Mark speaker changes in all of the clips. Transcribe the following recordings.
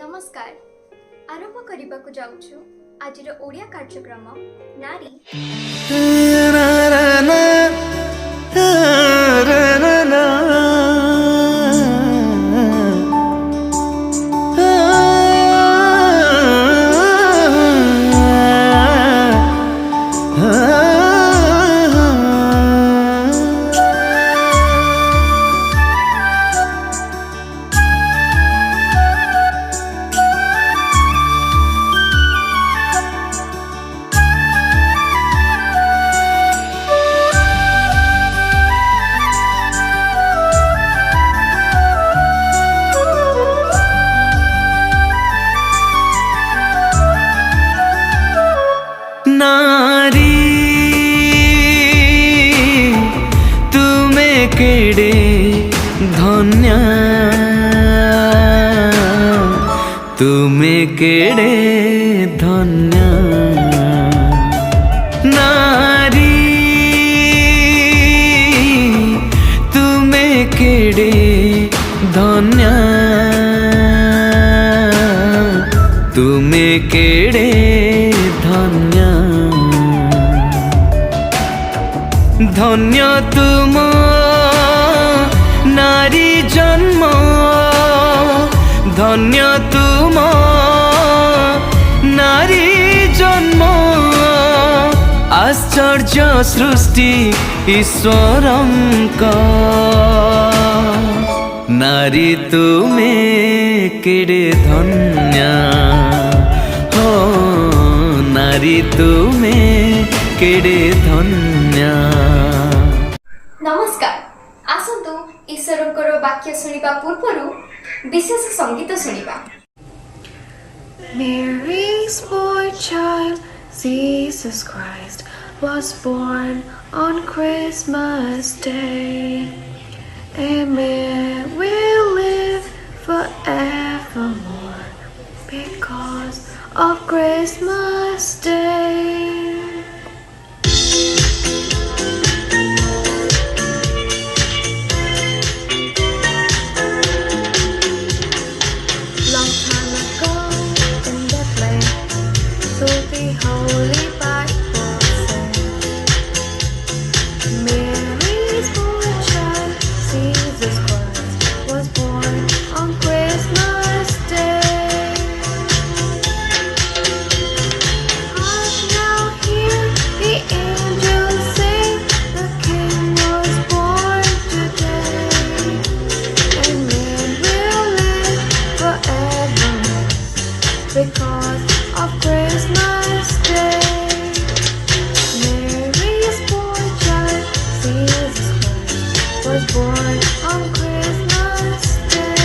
Speaker 1: नमस्कार आरंभ करने जाऊँ आज ओडिया कार्यक्रम नारी
Speaker 2: केड़े धन्य तुम्हें केड़े धन्य नारी तुम्हें केड़े धन्य तुम्हें केड़े धन्य धन्य तुम नारी जन्म धन्य तुम नारी जन्म आश्चर्य सृष्टि ईश्वरंक नारी तुम्हें केड़े धन्य हो नारी तुम्हें केड़े धन्य।
Speaker 1: नमस्कार आसतु ईश्वरंकर वाक्य सुनिबा पूर्वरु विशेष संगीत सुनिबा।
Speaker 3: Mary's boy child, Jesus Christ, was born on Christmas Day. And man will live forevermore because of Christmas Day. Because of Christmas Day, Mary's boy child, Jesus Christ, was born on Christmas Day.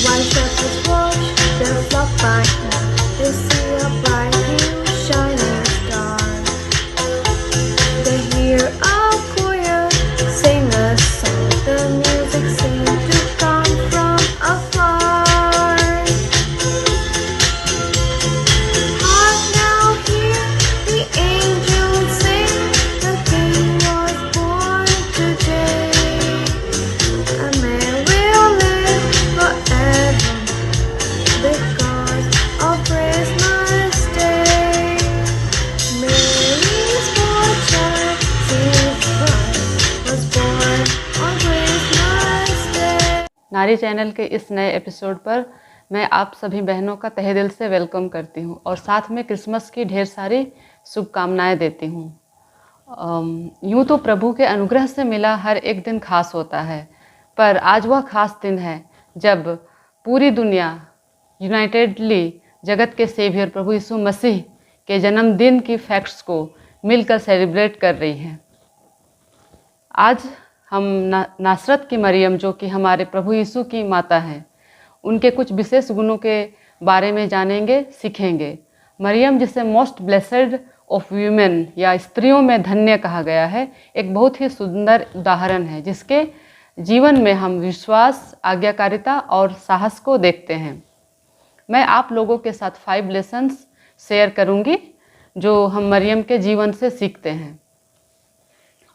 Speaker 3: While shepherds watch their flock by night, they see a bright new shining star. They hear a choir sing a song, the music seems to come from afar.
Speaker 4: नारी channel के इस नए episode पर मैं आप सभी बहनों का तहे दिल से वेलकम करती हूं और साथ में क्रिसमस की ढेर सारी शुभकामनाएं देती हूं। यूं तो प्रभु के अनुग्रह से मिला हर एक दिन खास होता है, पर आज वह खास दिन है जब पूरी दुनिया यूनाइटेडली जगत के सेवियर प्रभु यीशु मसीह के जन्मदिन की फैक्ट्स को मिलकर सेलिब्रेट कर रही है। आज हम नासरत की मरियम, जो कि हमारे प्रभु यीशु की माता हैं, उनके कुछ विशेष गुणों के बारे में जानेंगे, सीखेंगे। मरियम, जिसे मोस्ट ब्लेसेड ऑफ वीमेन या स्त्रियों में धन्य कहा गया है, एक बहुत ही सुंदर उदाहरण है जिसके जीवन में हम विश्वास, आज्ञाकारिता और साहस को देखते हैं। मैं आप लोगों के साथ 5 लेसन्स शेयर करूंगी जो हम मरियम के जीवन से सीखते हैं।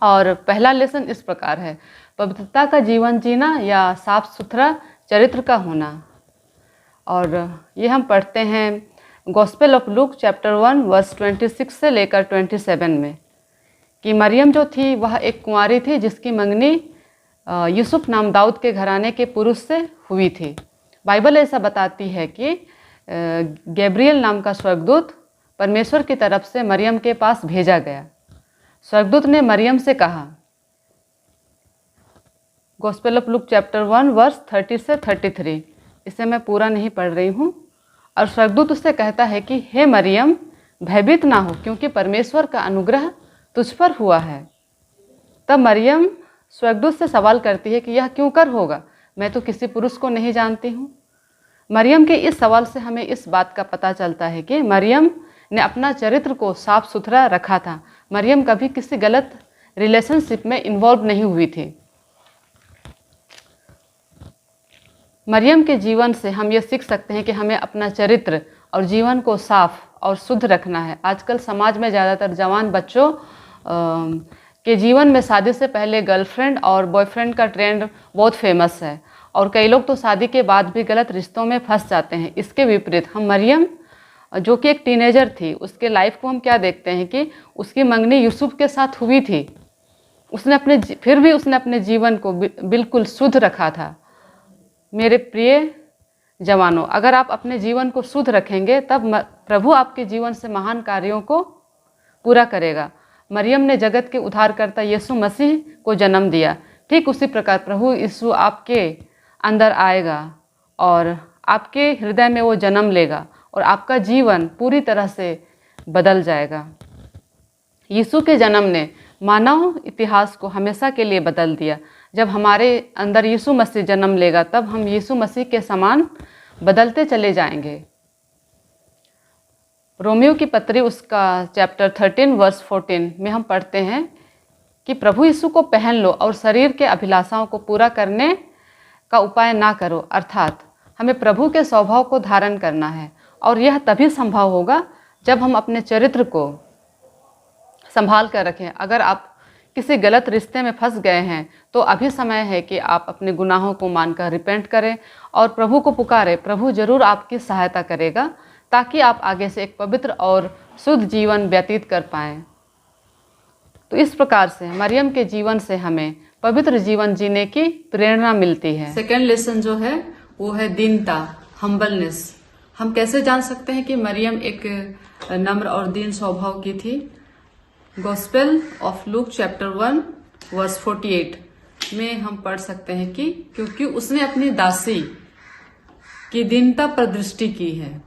Speaker 4: और पहला लेसन इस प्रकार है, पवित्रता का जीवन जीना या साफ सुथरा चरित्र का होना। और ये हम पढ़ते हैं gospel of Luke chapter 1 verse 26 से लेकर 27 में कि मरियम जो थी वह एक कुंवारी थी जिसकी मंगनी यूसुफ नाम दाऊद के घराने के पुरुष से हुई थी। बाइबल ऐसा बताती है कि गैब्रियल नाम का स्वर्गदूत परमेश्वर की तरफ से मरियम के पास भेजा गया। स्वर्गदूत ने मरियम से कहा, gospel of Luke chapter 1 verse 30 से 33, इसे मैं पूरा नहीं पढ़ रही हूँ। और स्वर्गदूत उससे कहता है कि हे मरियम, भयभीत ना हो, क्योंकि परमेश्वर का अनुग्रह तुझ पर हुआ है। तब मरियम स्वर्गदूत से सवाल करती है कि यह क्यों कर होगा, मैं तो किसी पुरुष को नहीं जानती हूँ। मरियम के इस सवाल से हमें इस बात का पता चलता है कि मरियम ने अपना चरित्र को साफ सुथरा रखा था। मरियम कभी किसी गलत रिलेशनशिप में इन्वॉल्व नहीं हुई थी। मरियम के जीवन से हम ये सीख सकते हैं कि हमें अपना चरित्र और जीवन को साफ और शुद्ध रखना है। आजकल समाज में ज़्यादातर जवान बच्चों के जीवन में शादी से पहले गर्लफ्रेंड और बॉयफ्रेंड का ट्रेंड बहुत फेमस है और कई लोग तो शादी के बाद भी गलत रिश्तों में फंस जाते हैं। इसके विपरीत हम मरियम जो कि एक टीनेजर थी, उसके लाइफ को हम क्या देखते हैं कि उसकी मंगनी यूसुफ के साथ हुई थी। फिर भी उसने अपने जीवन को बिल्कुल शुद्ध रखा था। मेरे प्रिय जवानों, अगर आप अपने जीवन को शुद्ध रखेंगे तब प्रभु आपके जीवन से महान कार्यों को पूरा करेगा। मरियम ने जगत के उद्धारकर्ता यीशु मसीह को जन्म दिया। ठीक उसी प्रकार प्रभु यीशु आपके अंदर आएगा और आपके हृदय में वो जन्म लेगा और आपका जीवन पूरी तरह से बदल जाएगा। यीशु के जन्म ने मानव इतिहास को हमेशा के लिए बदल दिया। जब हमारे अंदर यीशु मसीह जन्म लेगा तब हम यीशु मसीह के समान बदलते चले जाएंगे। रोमियो की पत्री उसका चैप्टर 13 वर्स 14 में हम पढ़ते हैं कि प्रभु यीशु को पहन लो और शरीर के अभिलाषाओं को पूरा करने का उपाय ना करो। अर्थात हमें प्रभु के स्वभाव को धारण करना है और यह तभी संभव होगा जब हम अपने चरित्र को संभाल कर रखें। अगर आप किसी गलत रिश्ते में फंस गए हैं तो अभी समय है कि आप अपने गुनाहों को मानकर रिपेंट करें और प्रभु को पुकारें। प्रभु जरूर आपकी सहायता करेगा ताकि आप आगे से एक पवित्र और शुद्ध जीवन व्यतीत कर पाएं। तो इस प्रकार से मरियम के जीवन से हमें पवित्र जीवन जीने की प्रेरणा मिलती है। सेकेंड लेसन जो है वो है दीनता, हम्बलनेस। हम कैसे जान सकते हैं कि मरियम एक नम्र और दीन स्वभाव की थी? Gospel of Luke chapter 1 verse 48 में हम पढ़ सकते हैं कि क्योंकि उसने अपनी दासी की दीनता पर दृष्टि की है।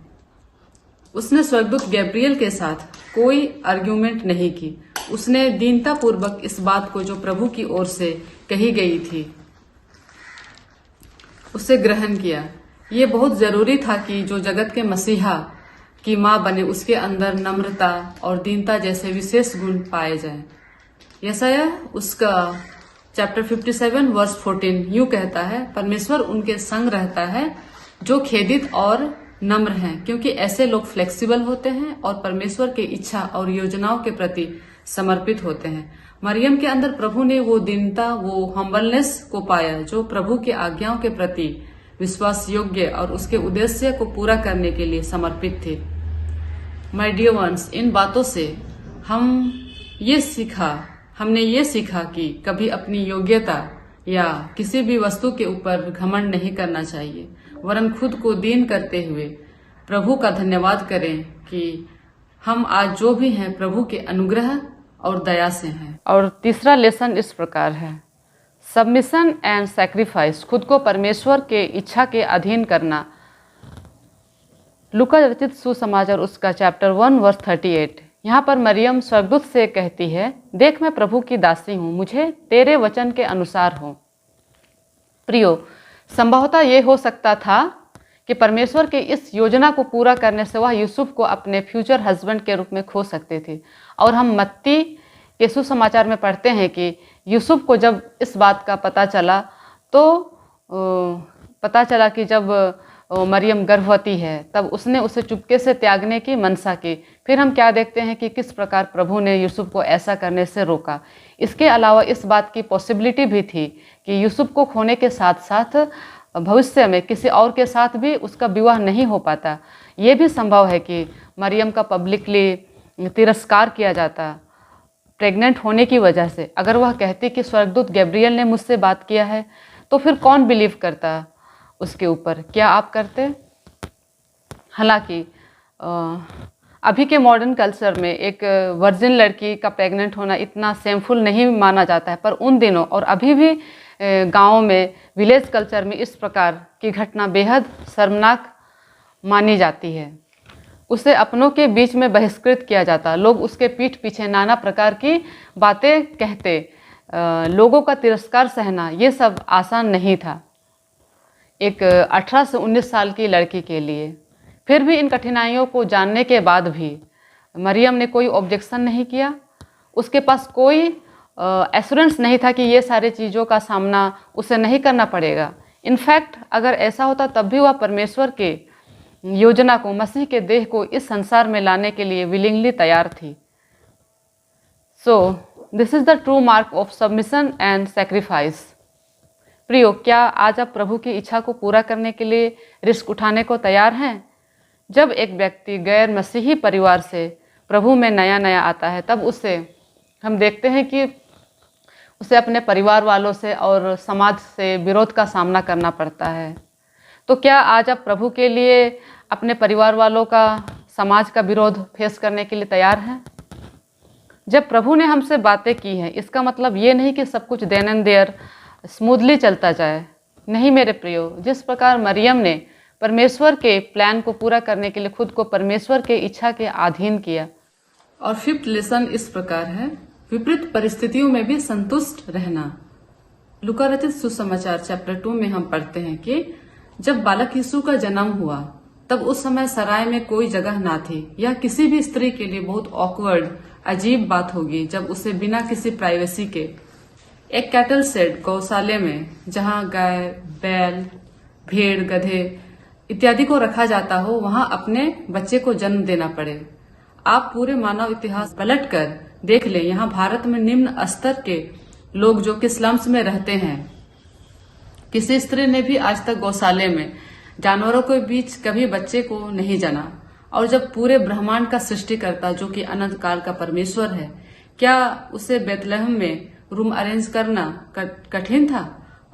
Speaker 4: उसने स्वर्गदूत गैब्रियल के साथ कोई आर्ग्यूमेंट नहीं की। उसने दीनता पूर्वक इस बात को जो प्रभु की ओर से कही गई थी उसे ग्रहण किया। ये बहुत जरूरी था कि जो जगत के मसीहा की माँ बने उसके अंदर नम्रता और दीनता जैसे विशेष गुण पाए जाएं। यशाया उसका चैप्टर 57 वर्स 14 यूं कहता है, परमेश्वर उनके संग रहता है जो खेदित और नम्र हैं, क्योंकि ऐसे लोग फ्लेक्सिबल होते हैं और परमेश्वर की इच्छा और योजनाओं के प्रति समर्पित होते हैं। मरियम के अंदर प्रभु ने वो दीनता, वो हम्बलनेस को पाया जो प्रभु के आज्ञाओं के प्रति विश्वास योग्य और उसके उद्देश्य को पूरा करने के लिए समर्पित थे। माय डियर वंस, इन बातों से हमने ये सीखा कि कभी अपनी योग्यता या किसी भी वस्तु के ऊपर घमंड नहीं करना चाहिए, वरन खुद को दीन करते हुए प्रभु का धन्यवाद करें कि हम आज जो भी हैं प्रभु के अनुग्रह और दया से हैं। और तीसरा लेसन इस प्रकार है, सबमिशन एंड सैक्रिफाइस, खुद को परमेश्वर के इच्छा के अधीन करना। लूका रचित सुसमाचार उसका चैप्टर 1 वर्स 38। यहाँ पर मरियम स्वर्गदूत से कहती है, देख मैं प्रभु की दासी हूँ, मुझे तेरे वचन के अनुसार हो। प्रियो, संभवतः ये हो सकता था कि परमेश्वर के इस योजना को पूरा करने से वह यूसुफ को अपने फ्यूचर हस्बैंड के रूप में खो सकते थे। और हम मत्ती के सुसमाचार में पढ़ते हैं कि यूसुफ को जब इस बात का पता चला कि जब मरियम गर्भवती है तब उसने उसे चुपके से त्यागने की मनसा की। फिर हम क्या देखते हैं कि किस प्रकार प्रभु ने यूसुफ को ऐसा करने से रोका। इसके अलावा इस बात की पॉसिबिलिटी भी थी कि यूसुफ को खोने के साथ साथ भविष्य में किसी और के साथ भी उसका विवाह नहीं हो पाता। ये भी संभव है कि मरियम का पब्लिकली तिरस्कार किया जाता प्रेग्नेंट होने की वजह से। अगर वह कहती कि स्वर्गदूत गैब्रियल ने मुझसे बात किया है, तो फिर कौन बिलीव करता उसके ऊपर? क्या आप करते? हालांकि अभी के मॉडर्न कल्चर में एक वर्जिन लड़की का प्रेग्नेंट होना इतना शेमफुल नहीं माना जाता है, पर उन दिनों और अभी भी गाँव में, विलेज कल्चर में इस प्रकार की घटना बेहद शर्मनाक मानी जाती है। उसे अपनों के बीच में बहिष्कृत किया जाता, लोग उसके पीठ पीछे नाना प्रकार की बातें कहते, लोगों का तिरस्कार सहना ये सब आसान नहीं था एक 18 से 19 साल की लड़की के लिए। फिर भी इन कठिनाइयों को जानने के बाद भी मरियम ने कोई ऑब्जेक्शन नहीं किया। उसके पास कोई एश्योरेंस नहीं था कि ये सारी चीज़ों का सामना उसे नहीं करना पड़ेगा। इनफैक्ट अगर ऐसा होता तब भी वह परमेश्वर के योजना को, मसीह के देह को इस संसार में लाने के लिए विलिंगली तैयार थी। So this is the true mark of submission and sacrifice. प्रियो, क्या आज आप प्रभु की इच्छा को पूरा करने के लिए रिस्क उठाने को तैयार हैं? जब एक व्यक्ति गैर मसीही परिवार से प्रभु में नया नया आता है, तब उसे हम देखते हैं कि उसे अपने परिवार वालों से और समाज से विरोध का सामना करना पड़ता है। तो क्या आज आप प्रभु के लिए अपने परिवार वालों का, समाज का विरोध फेस करने के लिए तैयार हैं? जब प्रभु ने हमसे बातें की हैं, इसका मतलब ये नहीं कि सब कुछ देन एंड देयर स्मूथली चलता जाए। नहीं मेरे प्रियो, जिस प्रकार मरियम ने परमेश्वर के प्लान को पूरा करने के लिए खुद को परमेश्वर के इच्छा के अधीन किया। और 5th लेसन इस प्रकार है, विपरीत परिस्थितियों में भी संतुष्ट रहना। लूका रचित सुसमाचार चैप्टर 2 में हम पढ़ते हैं कि जब बालक यीशु का जन्म हुआ, तब उस समय सराय में कोई जगह ना थी। यह किसी भी स्त्री के लिए बहुत ऑकवर्ड, अजीब बात होगी जब उसे बिना किसी प्राइवेसी के एक कैटल शेड, गौशाले में, जहाँ गाय, बैल, भेड़, गधे इत्यादि को रखा जाता हो, वहां अपने बच्चे को जन्म देना पड़े। आप पूरे मानव इतिहास पलटकर देख लें, यहाँ भारत में निम्न स्तर के लोग जो कि स्लम्स में रहते हैं, किसी स्त्री ने भी आज तक गौशाले में जानवरों के बीच कभी बच्चे को नहीं जना। और जब पूरे ब्रह्मांड का सृष्टिकर्ता, जो कि अनंत काल का परमेश्वर है, क्या उसे बेथलेहम में रूम अरेंज करना कठिन था?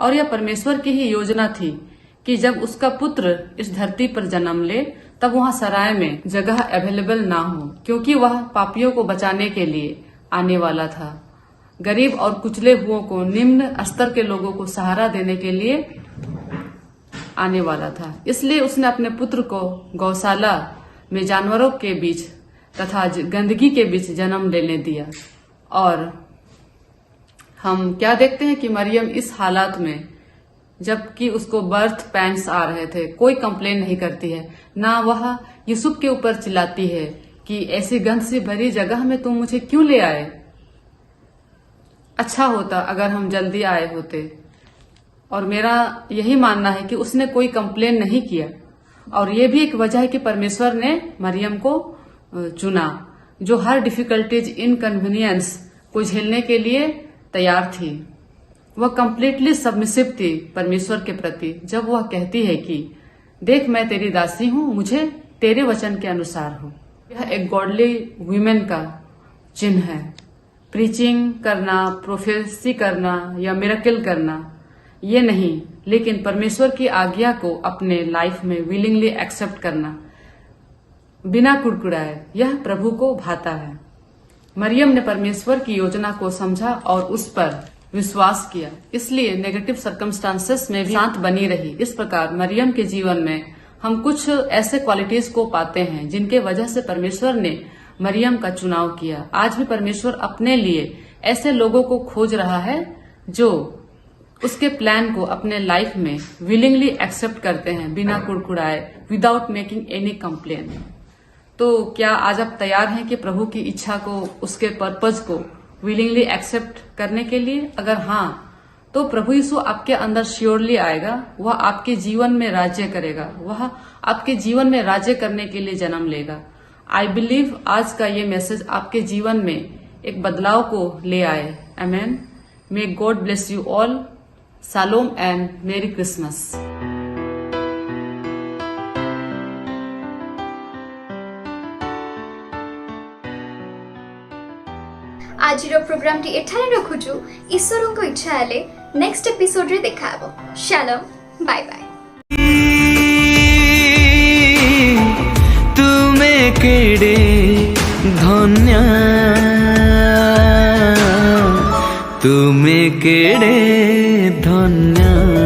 Speaker 4: और यह परमेश्वर की ही योजना थी कि जब उसका पुत्र इस धरती पर जन्म ले, तब वहाँ सराय में जगह अवेलेबल ना हो, क्योंकि वह पापियों को बचाने के लिए आने वाला था। गरीब और कुचले हुओं को, निम्न स्तर के लोगों को सहारा देने के लिए आने वाला था। इसलिए उसने अपने पुत्र को गौशाला में जानवरों के बीच तथा गंदगी के बीच जन्म लेने दिया। और हम क्या देखते हैं कि मरियम इस हालात में, जबकि उसको बर्थ पेन्स आ रहे थे, कोई कंप्लेन नहीं करती है, ना वह यूसुफ के ऊपर चिल्लाती है कि ऐसी गंध से भरी जगह में तुम मुझे क्यों ले आए, अच्छा होता अगर हम जल्दी आए होते। और मेरा यही मानना है कि उसने कोई कंप्लेन नहीं किया। और ये भी एक वजह है कि परमेश्वर ने मरियम को चुना, जो हर डिफिकल्टीज, इनकन्वीनियंस को झेलने के लिए तैयार थी। वह कंप्लीटली सबमिसिव थी परमेश्वर के प्रति, जब वह कहती है कि देख मैं तेरी दासी हूँ, मुझे तेरे वचन के अनुसार हो। यह एक गॉडली वीमेन का चिन्ह है। प्रीचिंग करना, प्रोफेसी करना या मिरेकल करना ये नहीं, लेकिन परमेश्वर की आज्ञा को अपने लाइफ में विलिंगली एक्सेप्ट करना बिना कुड़कुड़ाए, यह प्रभु को भाता है। मरियम ने परमेश्वर की योजना को समझा और उस पर विश्वास किया, इसलिए नेगेटिव सर्कमस्टांसेस में भी शांत बनी रही। इस प्रकार मरियम के जीवन में हम कुछ ऐसे क्वालिटीज को पाते हैं जिनके वजह से परमेश्वर ने मरियम का चुनाव किया। आज भी परमेश्वर अपने लिए ऐसे लोगों को खोज रहा है जो उसके प्लान को अपने लाइफ में विलिंगली एक्सेप्ट करते हैं, बिना कुड़कुड़ाए, विदाउट मेकिंग एनी कंप्लेन। तो क्या आज आप तैयार हैं कि प्रभु की इच्छा को, उसके पर्पज को विलिंगली एक्सेप्ट करने के लिए? अगर हाँ, तो प्रभु यीशु आपके अंदर श्योरली आएगा, वह आपके जीवन में राज्य करेगा, वह आपके जीवन में राज्य करने के लिए जन्म लेगा। आई बिलीव आज का ये मैसेज आपके जीवन में एक बदलाव को ले आए। Amen. May God bless you all. Shalom and Merry Christmas.
Speaker 1: आज प्रोग्राम टी एठारे रखुचु ईश्वर को इच्छा हेले नेक्स्ट एपिसोड रे देखा हबो शालोम बाय बाय
Speaker 2: तुमे केड़े धन्य तुमे केड़े धन्य